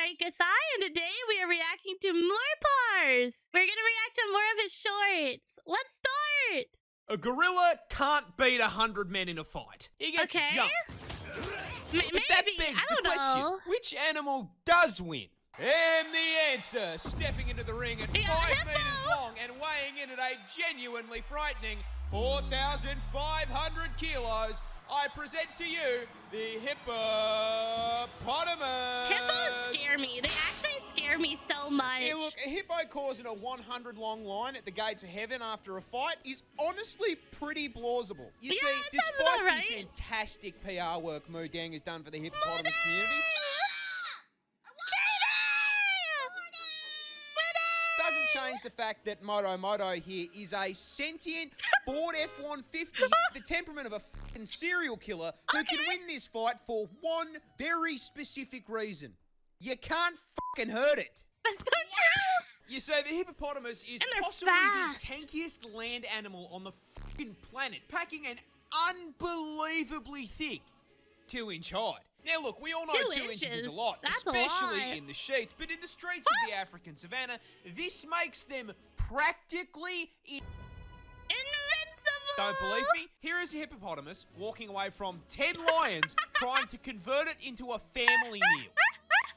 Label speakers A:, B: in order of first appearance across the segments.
A: Nariko Sai, and today we are reacting to Moreparz. We're gonna react to more of his shorts. Let's start!
B: A gorilla can't beat 100 men in a fight. He gets jumped.
A: Maybe,
B: that begs
A: I don't
B: the question,
A: know.
B: which animal does win? And the answer, stepping into the ring at 5 meters long and weighing in at a genuinely frightening 4,500 kilos, I present to you the hippopotamus.
A: Hippos scare me. They actually scare me so much.
B: Yeah, look, a hippo causing a 100-long line at the gates of heaven after a fight is honestly pretty plausible. You see, despite the fantastic PR work Moodang has done for the hippopotamus community, doesn't change the fact that Moto here is a sentient Ford F-150, the temperament of a fucking serial killer who can win this fight for one very specific reason. You can't fucking hurt it.
A: That's so true.
B: You say the hippopotamus is possibly the tankiest land animal on the fucking planet, packing an unbelievably thick 2-inch hide. Now look, we all know 2 inches is a lot, especially in the sheets, but in the streets of the African savannah, this makes them practically
A: invincible.
B: Don't believe me? Here is a hippopotamus walking away from 10 lions trying to convert it into a family meal.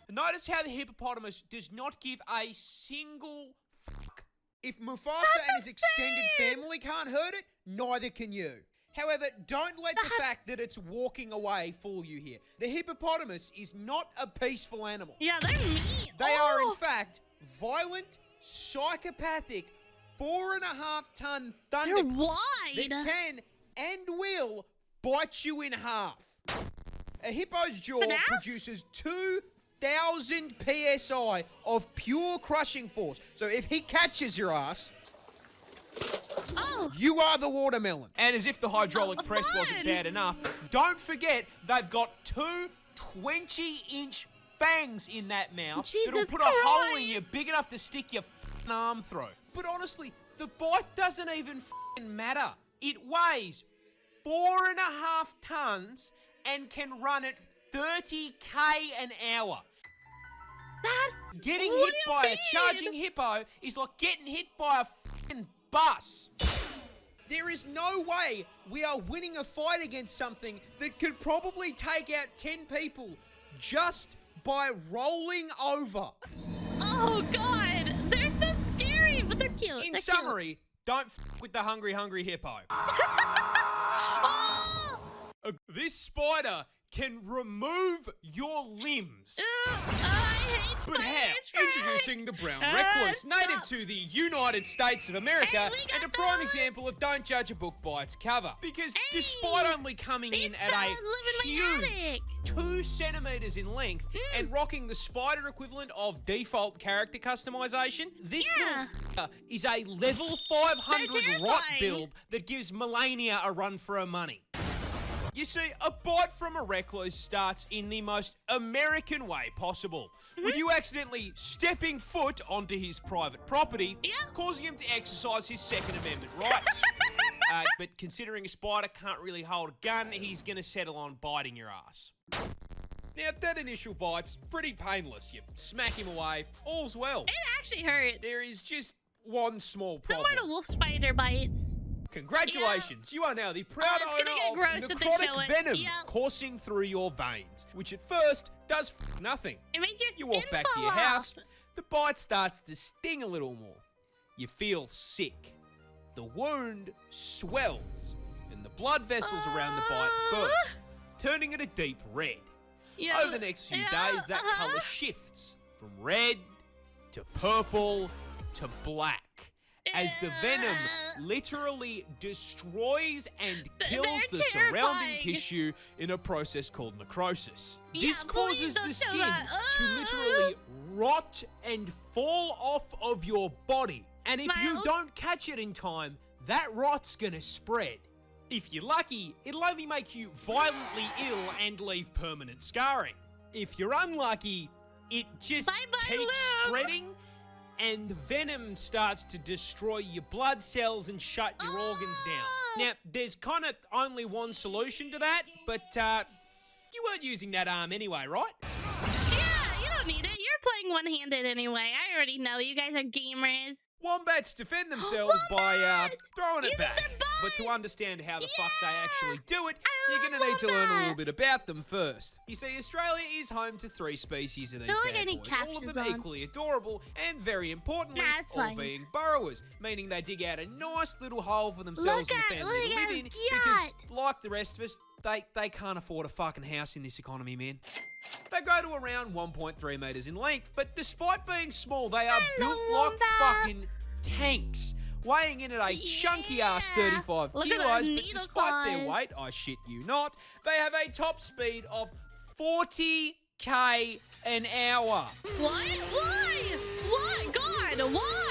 B: Notice how the hippopotamus does not give a single fuck. If Mufasa and his extended family can't hurt it, neither can you. However, don't let the fact that it's walking away fool you here. The hippopotamus is not a peaceful animal.
A: Yeah, they're mean.
B: They are, in fact, violent, psychopathic, 4.5-ton thunder
A: they're wide.
B: that can and will bite you in half. A hippo's jaw produces 2,000 psi of pure crushing force. So if he catches your ass, you are the watermelon. And as if the hydraulic press wasn't bad enough, don't forget they've got 2 20-inch fangs in that mouth that'll put a hole in you big enough to stick your f***ing arm through. But honestly, the bite doesn't even f***ing matter. It weighs 4.5 tons and can run at 30k an hour.
A: That's
B: getting hit by a charging hippo is like getting hit by a f***ing bus. There is no way we are winning a fight against something that could probably take out 10 people just by rolling over.
A: Oh god, they're so scary, but they're cute.
B: In summary, don't f with the hungry hippo. This spider can remove your limbs. But how? Introducing the brown recluse, native to the United States of America, and a prime example of don't judge a book by its cover. Because despite only coming in at a huge 2 centimeters in length and rocking the spider equivalent of default character customization, this little is a level 500 rot build that gives Melania a run for her money. You see, a bite from a recluse starts in the most American way possible, with you accidentally stepping foot onto his private property, causing him to exercise his Second Amendment rights. But considering a spider can't really hold a gun, he's gonna settle on biting your ass. Now, that initial bite's pretty painless. You smack him away, all's well.
A: It actually hurts.
B: There is just one small problem.
A: Similar to wolf spider bites.
B: Congratulations, you are now the proud owner of necrotic venom coursing through your veins, which at first does nothing.
A: It makes your
B: You walk back to your house, the bite starts to sting a little more. You feel sick. The wound swells, and the blood vessels around the bite burst, turning it a deep red. Over the next few days, that colour shifts from red to purple to black, as the venom literally destroys and kills the surrounding tissue in a process called necrosis. This causes the skin to literally rot and fall off of your body. And if you don't catch it in time, that rot's gonna spread. If you're lucky, it'll only make you violently ill and leave permanent scarring. If you're unlucky, it just keeps spreading, and the venom starts to destroy your blood cells and shut your organs down. Now, there's kind of only one solution to that, but you weren't using that arm anyway, right?
A: Yeah, you know don't need it. You're playing one-handed anyway. I already know. You guys are gamers.
B: Wombats defend themselves by throwing it
A: Using
B: back.
A: their butts!
B: But to understand how the fuck they actually do it,
A: I
B: you're
A: love
B: going to need to learn a
A: Wombat.
B: little bit about them first. You see, Australia is home to 3 species of these
A: Feel like I
B: bad
A: need
B: boys, all of
A: captions
B: them
A: on.
B: equally adorable, and very importantly,
A: Nah, it's
B: all
A: fine.
B: being burrowers, meaning they dig out a nice little hole for themselves
A: Look
B: and the
A: at-
B: family to
A: look
B: live
A: at
B: in,
A: his
B: because
A: yacht.
B: like the rest of us, they can't afford a fucking house in this economy, man. They go to around 1.3 metres in length, but despite being small, they are built like
A: Wombat.
B: fucking tanks, weighing in at a chunky ass
A: Yeah.
B: 35
A: Look at
B: kilos,
A: those
B: but
A: needle
B: despite their
A: claws.
B: weight, I shit you not, they have a top speed of 40k an hour.
A: What? Why? Why? God, why?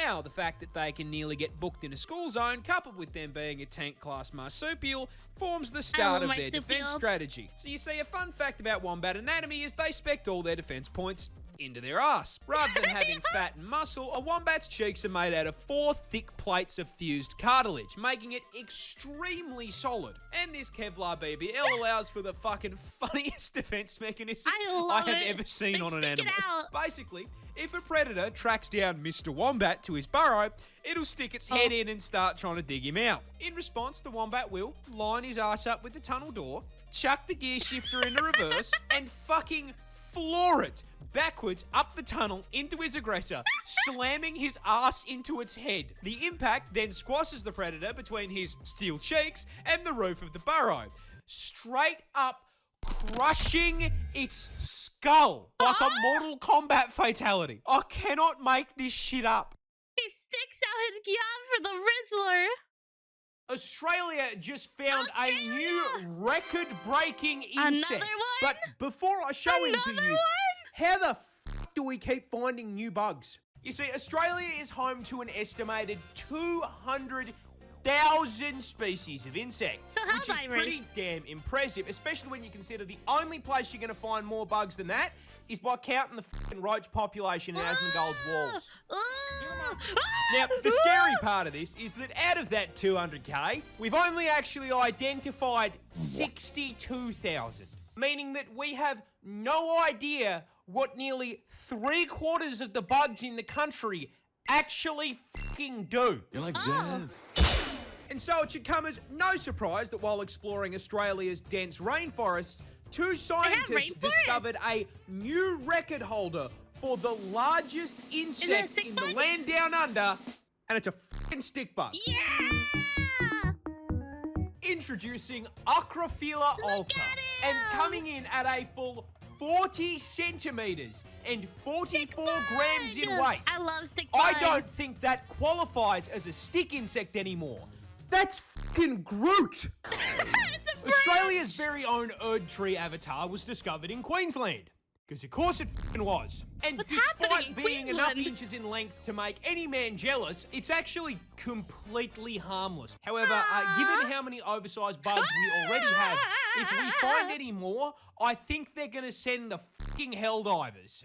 B: Now, the fact that they can nearly get booked in a school zone, coupled with them being a tank-class marsupial, forms the start of their defense
A: marsupials.
B: strategy. So you see, a fun fact about wombat anatomy is they spect all their defense points into their ass. Rather than having fat and muscle, a wombat's cheeks are made out of 4 thick plates of fused cartilage, making it extremely solid. And this Kevlar BBL allows for the fucking funniest defense mechanism
A: I love
B: have
A: it.
B: ever seen
A: They
B: on an
A: stick it
B: animal.
A: out.
B: Basically, if a predator tracks down Mr. Wombat to his burrow, it'll stick its head in and start trying to dig him out. In response, the wombat will line his ass up with the tunnel door, chuck the gear shifter into reverse, and fucking floor it backwards up the tunnel into his aggressor, slamming his ass into its head. The impact then squashes the predator between his steel cheeks and the roof of the burrow, straight up crushing its skull like a Mortal Kombat fatality. I cannot make this shit up.
A: He sticks out his yawn for the Rizzler.
B: Australia just found a
A: Australia!
B: new record-breaking
A: Another
B: insect.
A: one?
B: But before I show him to
A: Another
B: you,
A: one?
B: how the f do we keep finding new bugs? You see, Australia is home to an estimated 200,000 species of insects,
A: So
B: which is
A: helldiverse.
B: pretty damn impressive, especially when you consider the only place you're going to find more bugs than that is by counting the fucking roach population in Asmongold's walls. Now, the scary part of this is that out of that 200k, we've only actually identified 62,000, meaning that we have no idea what nearly 3/4 of the bugs in the country actually fucking do.
C: You like jazz?
B: And so it should come as no surprise that while exploring Australia's dense rainforests, 2 scientists
A: rainforests?
B: discovered a new record holder for the largest insect
A: stick
B: in
A: bug?
B: the land down under, and it's a fucking stick bug.
A: Yeah!
B: Introducing Acrophila alta,
A: at
B: and
A: him!
B: coming in at a full 40 centimeters and 44 grams in
A: Bug!
B: weight.
A: I love stick
B: I
A: bugs.
B: don't think that qualifies as a stick insect anymore. That's fucking Groot.
A: It's a
B: Australia's very own Erd tree avatar was discovered in Queensland. Because of course it fucking was. And
A: What's
B: despite
A: happening in
B: being enough
A: Queensland?
B: inches in length to make any man jealous, it's actually completely harmless. However, given how many oversized bugs we already have, if we find any more, I think they're gonna send the fucking Helldivers.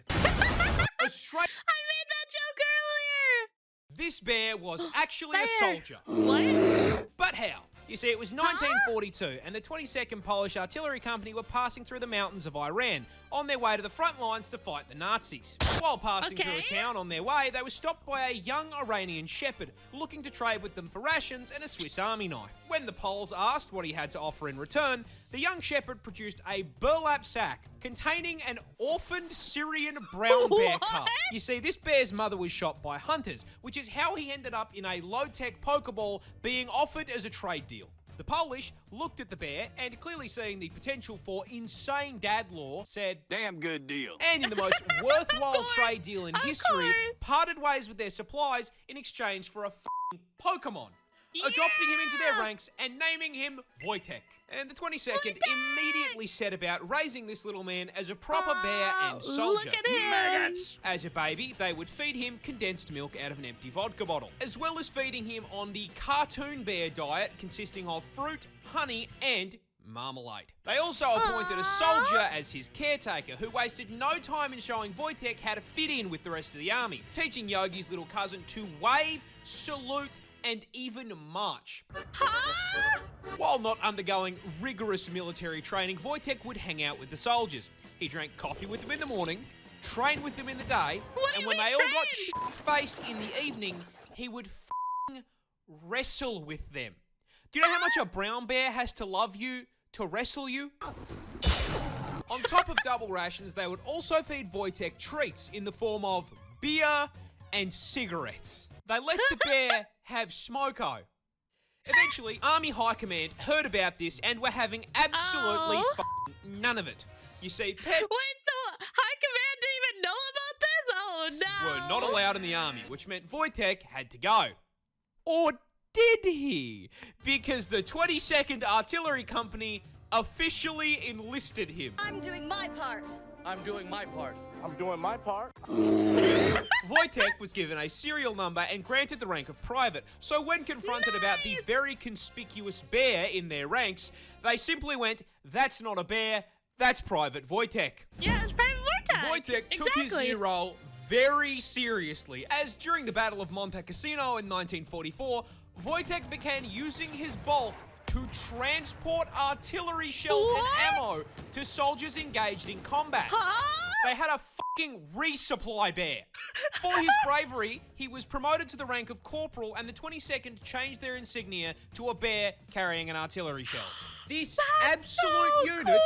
B: Australia.
A: I made that joke earlier.
B: This bear was actually a
A: Bear.
B: soldier.
A: What?
B: But how? You see, it was 1942, and the 22nd Polish Artillery Company were passing through the mountains of Iran on their way to the front lines to fight the Nazis. While passing through a
A: Okay.
B: town on their way, they were stopped by a young Iranian shepherd looking to trade with them for rations and a Swiss Army knife. When the Poles asked what he had to offer in return, the young shepherd produced a burlap sack containing an orphaned Syrian brown bear cub.
A: What?
B: You see, this bear's mother was shot by hunters, which is how he ended up in a low-tech Pokeball being offered as a trade deal. The Polish looked at the bear and, clearly seeing the potential for insane dad lore, said,
C: Damn good deal.
B: and in the most worthwhile
A: course,
B: trade deal in
A: of
B: history,
A: course.
B: parted ways with their supplies in exchange for a f***ing Pokemon, adopting him into their
A: Yeah!
B: ranks and naming him Voytek. And the 22nd
A: Voytek!
B: immediately set about raising this little man as a proper bear and
A: Oh,
B: soldier.
A: Look at him.
C: Maggots.
B: As a baby, they would feed him condensed milk out of an empty vodka bottle, as well as feeding him on the cartoon bear diet consisting of fruit, honey, and marmalade. They also appointed a soldier as his caretaker, who wasted no time in showing Voytek how to fit in with the rest of the army, teaching Yogi's little cousin to wave, salute, and even march.
A: Huh?
B: While not undergoing rigorous military training, Voytek would hang out with the soldiers. He drank coffee with them in the morning, train with them in the day,
A: What do
B: and
A: you
B: when
A: mean
B: they all got
A: train?
B: faced in the evening, he would wrestle with them. Do you know how much a brown bear has to love you to wrestle you? On top of double rations, they would also feed Voytek treats in the form of beer and cigarettes. They let the bear have smoko. Eventually, Army High Command heard about this and were having absolutely none of it. You see, pet
A: Wait, so High Command didn't even know about this? Oh, no.
B: were not allowed in the army, which meant Voytek had to go. Or did he? Because the 22nd Artillery Company officially enlisted him.
C: I'm doing my part.
D: I'm doing my part.
E: I'm doing my part.
B: Voytek was given a serial number and granted the rank of private. So when confronted about the very conspicuous bear in their ranks, they simply went, "That's not a bear, that's Private Voytek."
A: Yeah, it's Private Voytek.
B: Voytek took his new role very seriously, as during the Battle of Monte Cassino in 1944, Voytek began using his bulk to transport artillery shells and ammo to soldiers engaged in combat. They had a fucking resupply bear. For his bravery, he was promoted to the rank of corporal, and the 22nd changed their insignia to a bear carrying an artillery shell. This absolute unit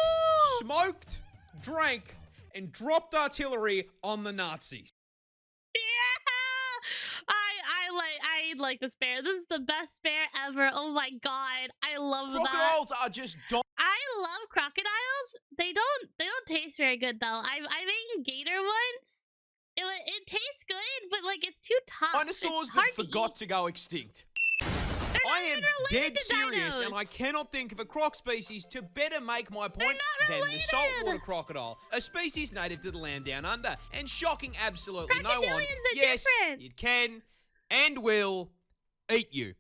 B: smoked, drank, and dropped artillery on the Nazis.
A: I like this bear. This is the best bear ever. Oh my god, I love that.
B: Crocodiles are just
A: I love crocodiles. They don't taste very good though. I've eaten gator once. It tastes good, but like it's too tough.
B: dinosaurs that forgot to go extinct. I am dead serious, and I cannot think of a croc species to better make my point than the saltwater crocodile, a species native to the land down under, and shocking absolutely no one. Yes, it can and will eat you.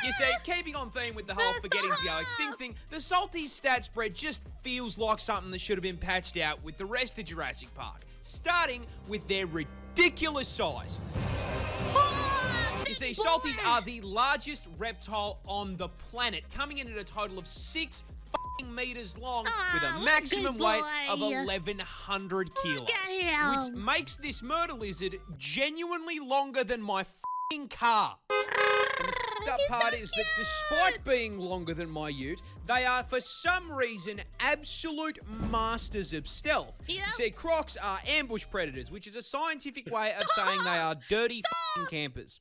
B: You see, keeping on theme with the whole forgetting to go extinct thing, the Salties stat spread just feels like something that should have been patched out with the rest of Jurassic Park, starting with their ridiculous size. You see, salties are the largest reptile on the planet, coming in at a total of 6 meters long with a maximum weight of 1,100 kilos, which makes this murder lizard genuinely longer than my car. And the part is that despite being longer than my ute, they are for some reason absolute masters of stealth. You see, crocs are ambush predators, which is a scientific way of saying they are dirty campers.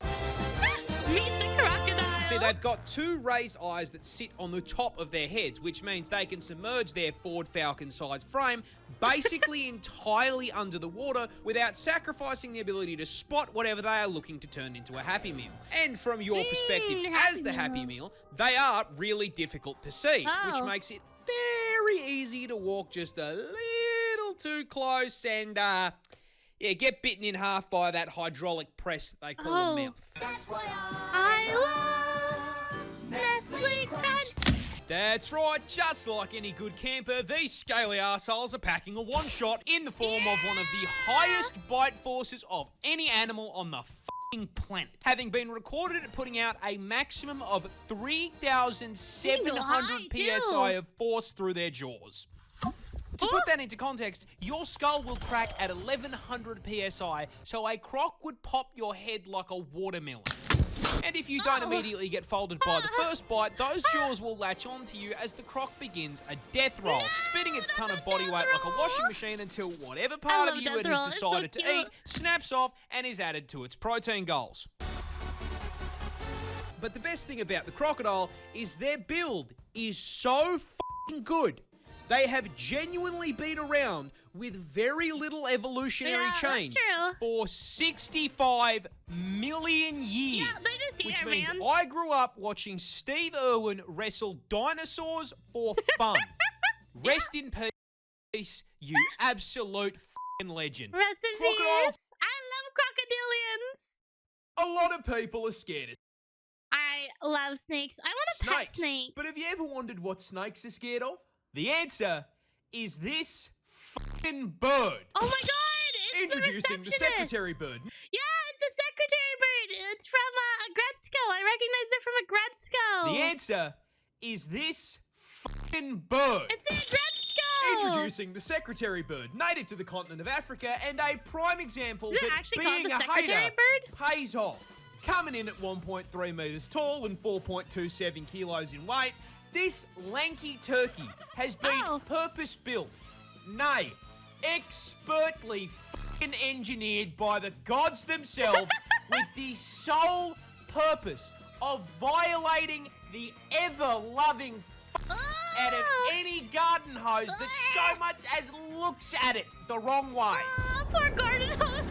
A: Meet the crocodile.
B: You see, they've got 2 raised eyes that sit on the top of their heads, which means they can submerge their Ford Falcon-sized frame basically entirely under the water without sacrificing the ability to spot whatever they are looking to turn into a Happy Meal. And from your perspective as the Happy Meal, they are really difficult to see, which makes it very easy to walk just a little too close and, get bitten in half by that hydraulic press they call a mouth.
C: That's why
A: I love Nestle Crunch.
B: That's right, just like any good camper, these scaly arseholes are packing a one-shot in the form of one of the highest bite forces of any animal on the planet, having been recorded at putting out a maximum of 3,700 psi of force through their jaws. To put that into context, your skull will crack at 1,100 psi, so a croc would pop your head like a watermelon. And if you don't immediately get folded by the first bite, those jaws will latch onto you as the croc begins a death roll, spitting its ton of body weight like a washing machine until whatever part of you it has decided to eat snaps off and is added to its protein goals. But the best thing about the crocodile is their build is so f***ing good. They have genuinely been around with very little evolutionary change for 65 million years.
A: Yeah, they just
B: which means I grew up watching Steve Irwin wrestle dinosaurs for fun. Rest in peace, you absolute f***ing legend.
A: Rest in peace. I love crocodilians.
B: A lot of people are scared of
A: I love snakes. I want a pet snake.
B: But have you ever wondered what snakes are scared of? The answer is this fucking bird.
A: Oh my god! It's
B: Introducing the secretary bird.
A: Yeah, it's a secretary bird. It's from a Gretzko. I recognize it from a Gretzko.
B: The answer is this fucking bird.
A: It's a Gretzko.
B: Introducing the secretary bird, native to the continent of Africa, and a prime example
A: Is it
B: that
A: actually called
B: being
A: the
B: a
A: secretary
B: hater
A: bird?
B: pays off. Coming in at 1.3 metres tall and 4.27 kilos in weight, this lanky turkey has been purpose-built, nay, expertly fucking engineered by the gods themselves with the sole purpose of violating the ever-loving out of any garden hose that so much as looks at it the wrong way.
A: Oh, poor garden hose.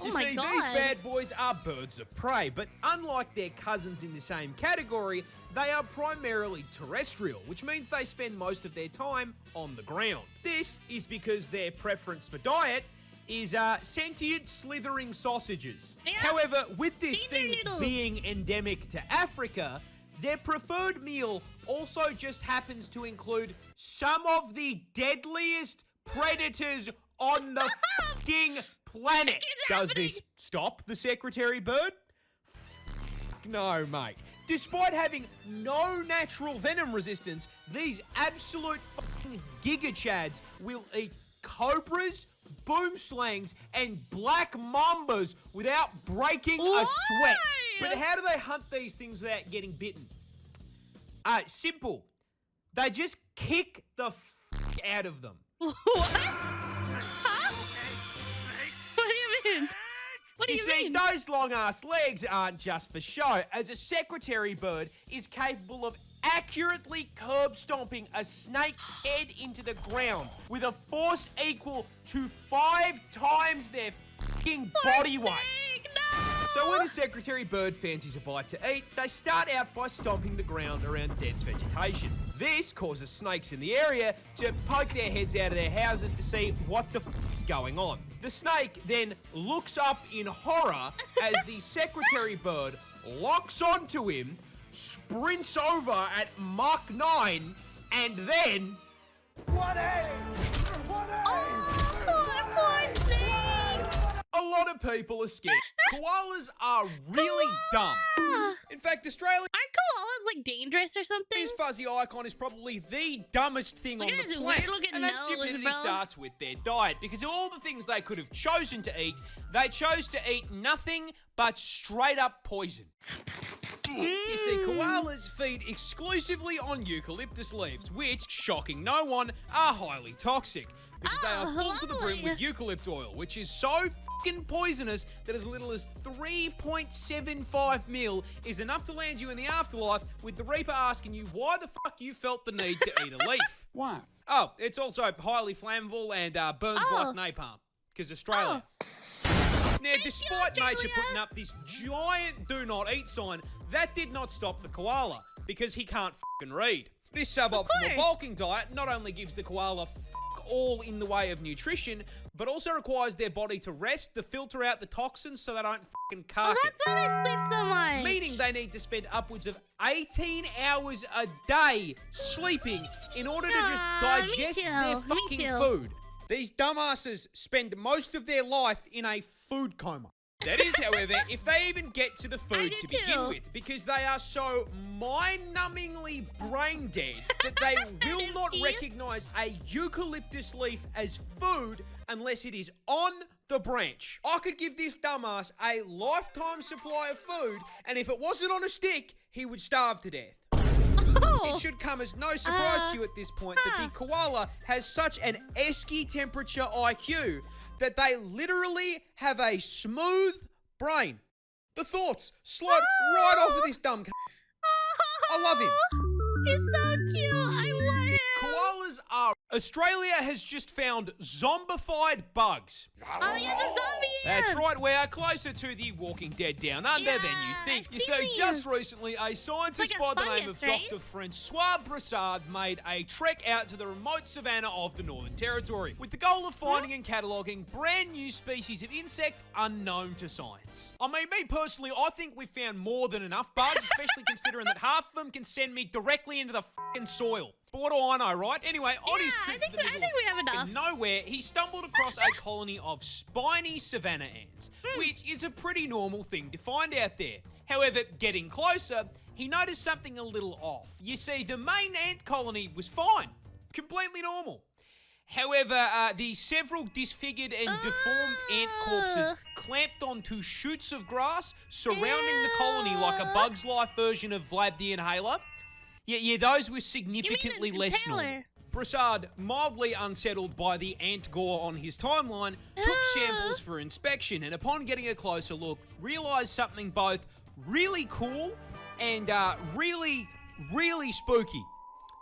A: Oh
B: You
A: my
B: see,
A: God.
B: these bad boys are birds of prey, but unlike their cousins in the same category, they are primarily terrestrial, which means they spend most of their time on the ground. This is because their preference for diet is sentient slithering sausages.
A: Yeah.
B: However, with this
A: Ginger
B: thing
A: noodles.
B: being endemic to Africa, their preferred meal also just happens to include some of the deadliest predators on the fucking planet. Does this stop the secretary bird? No, mate. Despite having no natural venom resistance, these absolute fucking gigachads will eat cobras, boomslangs, and black mambas without breaking a sweat. But how do they hunt these things without getting bitten? Simple. They just kick the fuck out of them.
A: What? Huh? What do you mean? What do you
B: see,
A: mean?
B: those long-ass legs aren't just for show, as a secretary bird is capable of accurately curb-stomping a snake's head into the ground with a force equal to 5 times their fucking body weight.
A: Snake, no!
B: So when a secretary bird fancies a bite to eat, they start out by stomping the ground around dense vegetation. This causes snakes in the area to poke their heads out of their houses to see what the is going on. The snake then looks up in horror as the secretary bird locks onto him, sprints over at Mach 9, and then...
A: Poor snake!
B: A lot of people are scared. Koalas are really dumb. In fact, Australia...
A: Aren't koalas like dangerous or something?
B: This fuzzy icon is probably the dumbest thing on
A: at
B: the
A: his
B: planet.
A: weird-looking
B: And that
A: nose,
B: stupidity
A: bro.
B: starts with their diet, because of all the things they could have chosen to eat, they chose to eat nothing but straight up poison. You see, koalas feed exclusively on eucalyptus leaves, which, shocking no one, are highly toxic. Because they are full to the brim
A: lovely.
B: with eucalypt oil, which is so fucking poisonous that as little as 3.75 mil is enough to land you in the afterlife, with the Reaper asking you why the fuck you felt the need to eat a leaf.
C: Why?
B: Oh, it's also highly flammable and burns like napalm. Because Australia. Now, despite nature
A: Australia.
B: putting up this giant do not eat sign, that did not stop the koala, because he can't fucking read. This suboptimal
A: course.
B: bulking diet not only gives the koala all in the way of nutrition, but also requires their body to rest to filter out the toxins so they don't fucking cark
A: Oh, that's why they sleep so much.
B: Meaning they need to spend upwards of 18 hours a day sleeping in order to just
A: Aw, me
B: digest
A: too,
B: their
A: me
B: fucking
A: too.
B: food. These dumbasses spend most of their life in a food coma. That is, however, if they even get to the food
A: do
B: to begin
A: too.
B: with, because they are so mind-numbingly brain dead that they will not
A: Empty.
B: recognise a eucalyptus leaf as food unless it is on the branch. I could give this dumbass a lifetime supply of food, and if it wasn't on a stick, he would starve to death.
A: Oh.
B: It should come as no surprise to you at this point that the koala has such an esky temperature IQ that they literally have a smooth brain. The thoughts slide right off of this dumb c***. I love him.
A: He's so cute. I love him.
B: Koalas are... Australia has just found zombified bugs.
A: Oh, yeah, the zombie.
B: That's right, we are closer to the Walking Dead Down Under than you
A: Yeah,
B: think.
A: I've
B: You
A: seen
B: see,
A: these.
B: just recently, a scientist
A: It's
B: by
A: like a
B: the name of
A: fungus, right?
B: Dr. Francois Brassard made a trek out to the remote savannah of the Northern Territory with the goal of finding and cataloguing brand new species of insect unknown to science. I mean, me personally, I think we've found more than enough bugs, especially considering that half of them can send me directly into the fucking soil. But what do I know, right? Anyway, on his
A: Yeah,
B: trip
A: I
B: to the
A: think
B: middle
A: we have
B: of
A: enough.
B: nowhere, he stumbled across a colony of spiny savanna ants, which is a pretty normal thing to find out there. However, getting closer, he noticed something a little off. You see, the main ant colony was fine, completely normal. However, the several disfigured and deformed ant corpses clamped onto shoots of grass surrounding the colony like a Bug's Life version of Vlad the Inhaler. Yeah, those were significantly less normal. Prasad, mildly unsettled by the ant gore on his timeline, took samples for inspection and upon getting a closer look, realised something both really cool and really spooky.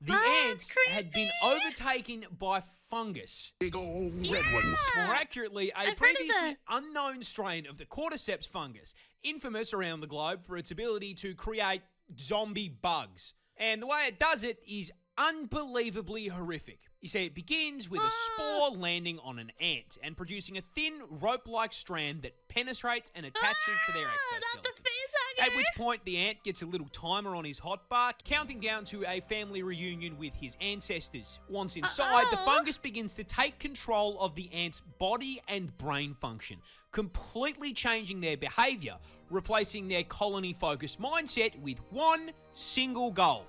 B: The ants had been overtaken by fungus.
C: Big old red ones.
B: More accurately, a previously unknown strain of the cordyceps fungus, infamous around the globe for its ability to create zombie bugs. And the way it does it is unbelievably horrific. You see, it begins with a spore landing on an ant and producing a thin rope-like strand that penetrates and attaches to their exoskeleton. At which point the ant gets a little timer on his hotbar, counting down to a family reunion with his ancestors. Once inside, the fungus begins to take control of the ant's body and brain function, completely changing their behaviour, replacing their colony-focused mindset with one single goal: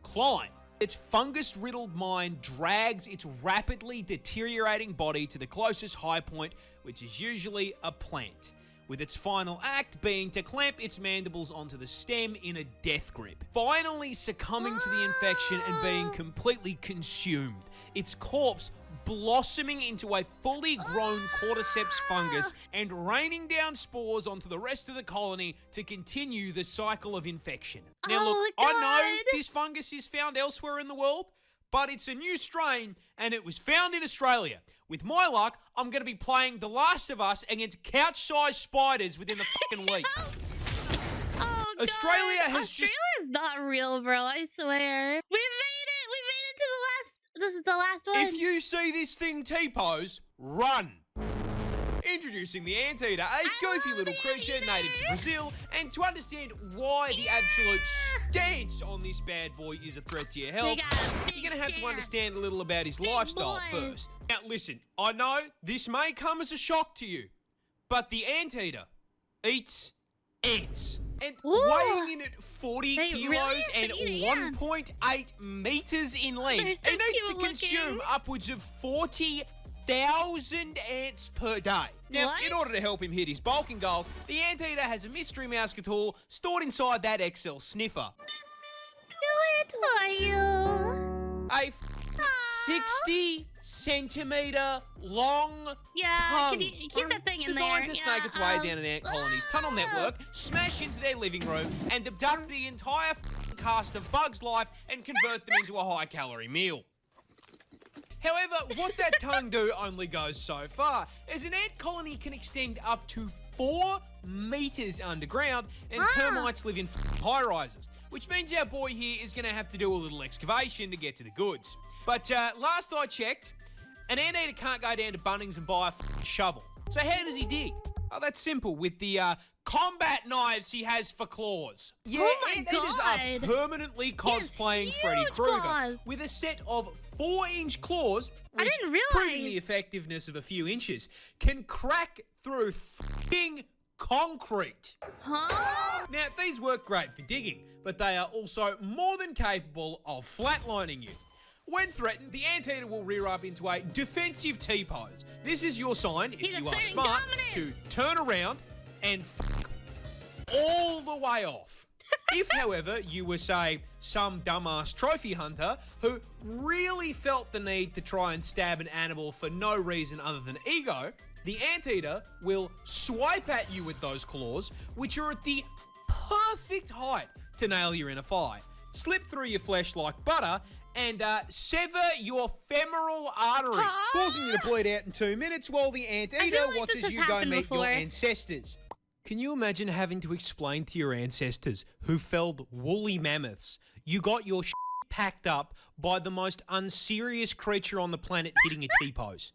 B: climb. Its fungus-riddled mind drags its rapidly deteriorating body to the closest high point, which is usually a plant, with its final act being to clamp its mandibles onto the stem in a death grip. Finally succumbing to the infection and being completely consumed, its corpse blossoming into a fully grown cordyceps fungus and raining down spores onto the rest of the colony to continue the cycle of infection. Now look, I know this fungus is found elsewhere in the world, but it's a new strain and it was found in Australia. With my luck, I'm going to be playing The Last of Us against couch-sized spiders within the fucking week. Australia has
A: Australia's not real, bro, I swear. We made it! We made it to the last... This is the last one.
B: If you see this thing T-pose, run! Introducing the anteater, a goofy little creature native to Brazil, and to understand why the absolute stance on this bad boy is a threat to your health, you're going to have to understand a little about his lifestyle first. Now listen, I know this may come as a shock to you, but the anteater eats ants. And weighing in at 40 kilos and 1.8 meters in length, it needs to consume upwards of 40,000 ants per day. Now, in order to help him hit his bulking goals, the anteater has a mystery mouse tool stored inside that XL sniffer.
A: Do it for you.
B: A 60-centimetre long tongue.
A: Can you keep that thing in
B: designed to snake its way down an ant colony's tunnel network, smash into their living room, and abduct the entire cast of Bug's Life and convert them into a high-calorie meal. However, what that tongue do only goes so far, as an ant colony can extend up to 4 meters underground, and termites live in high-rises, which means our boy here is going to have to do a little excavation to get to the goods. But last I checked, an anteater can't go down to Bunnings and buy a shovel. So how does he dig? Oh, that's simple, with the combat knives he has for claws. Yeah, anteaters are permanently cosplaying Freddy Krueger with a set of 4-inch claws, which, proving the effectiveness of a few inches, can crack through f***ing concrete. Now, these work great for digging, but they are also more than capable of flatlining you. When threatened, the anteater will rear up into a defensive T-pose. This is your sign, if you are smart, to turn around and f*** all the way off. If, however, you were, say, some dumbass trophy hunter who really felt the need to try and stab an animal for no reason other than ego, the anteater will swipe at you with those claws, which are at the perfect height to nail your inner thigh, slip through your flesh like butter, and sever your femoral artery, causing you to bleed out in 2 minutes while the anteater watches you go meet your ancestors. Can you imagine having to explain to your ancestors who felled woolly mammoths you got your packed up by the most unserious creature on the planet hitting a T-pose?